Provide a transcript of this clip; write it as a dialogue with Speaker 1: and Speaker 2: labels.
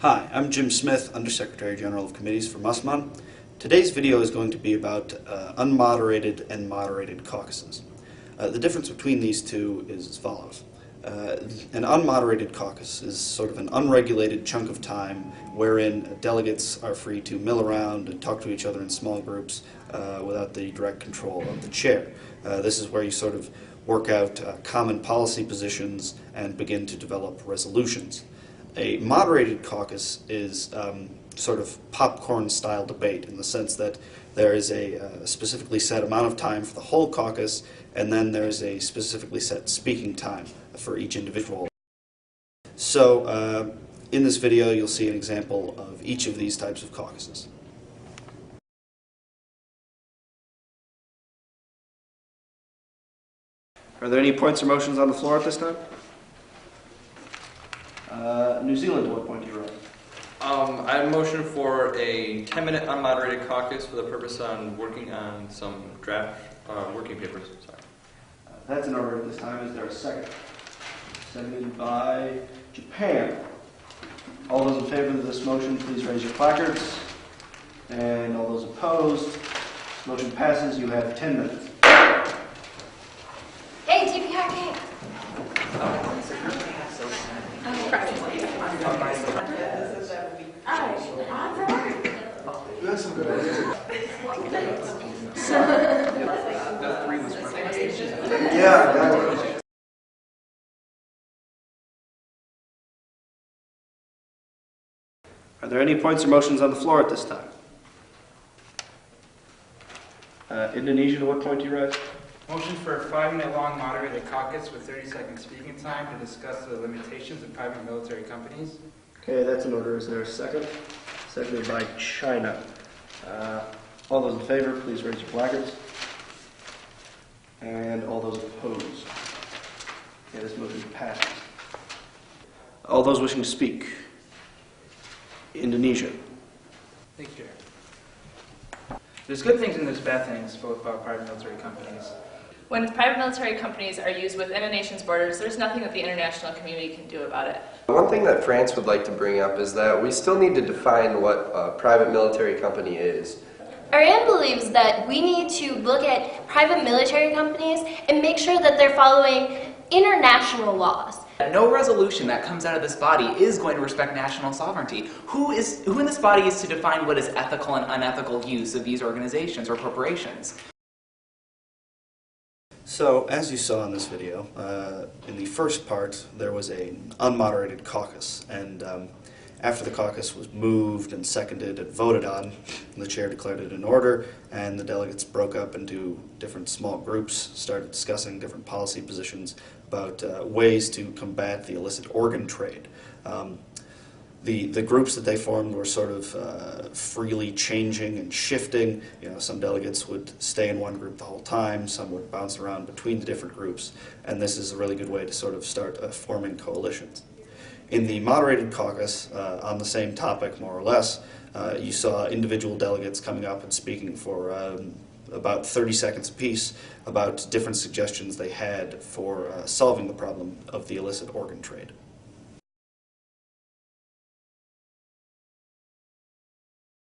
Speaker 1: Hi, I'm Jim Smith, Undersecretary General of Committees for MUN. Today's video is going to be about unmoderated and moderated caucuses. The difference between these two is as follows. An unmoderated caucus is sort of an unregulated chunk of time wherein delegates are free to mill around and talk to each other in small groups without the direct control of the chair. This is where you sort of work out common policy positions and begin to develop resolutions. A moderated caucus is sort of popcorn-style debate in the sense that there is a specifically set amount of time for the whole caucus, and then there's a specifically set speaking time for each individual. So in this video you'll see an example of each of these types of caucuses. Are there any points or motions on the floor at this time? New Zealand, to what point do you rise?
Speaker 2: I motion for a 10-minute unmoderated caucus for the purpose on working on some draft working papers. Sorry.
Speaker 1: That's in order at this time. Is there a second? Seconded by Japan. All those in favor of this motion, please raise your placards. And all those opposed, this motion passes. You have 10 minutes.
Speaker 3: Hey, TPRK!
Speaker 1: That's some good ideas. Yeah. Are there any points or motions on the floor at this time? Indonesia, to what point do you rise?
Speaker 4: Motion for a 5-minute long moderated caucus with 30-second speaking time to discuss the limitations of private military companies.
Speaker 1: Okay, that's in order. Is there a second? Seconded by China. All those in favor, please raise your placards. And all those opposed. Okay, this motion passes. All those wishing to speak. Indonesia.
Speaker 4: Thank you, Chair. There's good things and there's bad things, both about private military companies.
Speaker 5: When private military companies are used within a nation's borders, there's nothing that the international community can do about it.
Speaker 6: One thing that France would like to bring up is that we still need to define what a private military company is.
Speaker 3: Ariane believes that we need to look at private military companies and make sure that they're following international laws.
Speaker 7: No resolution that comes out of this body is going to respect national sovereignty. Who in this body is to define what is ethical and unethical use of these organizations or corporations?
Speaker 1: So, as you saw in this video, in the first part there was an unmoderated caucus, and after the caucus was moved and seconded and voted on, the chair declared it in order, and the delegates broke up into different small groups, started discussing different policy positions about ways to combat the illicit organ trade. The groups that they formed were sort of freely changing and shifting. You know, some delegates would stay in one group the whole time, some would bounce around between the different groups, and this is a really good way to sort of start forming coalitions. In the moderated caucus, on the same topic more or less, you saw individual delegates coming up and speaking for about 30 seconds apiece about different suggestions they had for solving the problem of the illicit organ trade.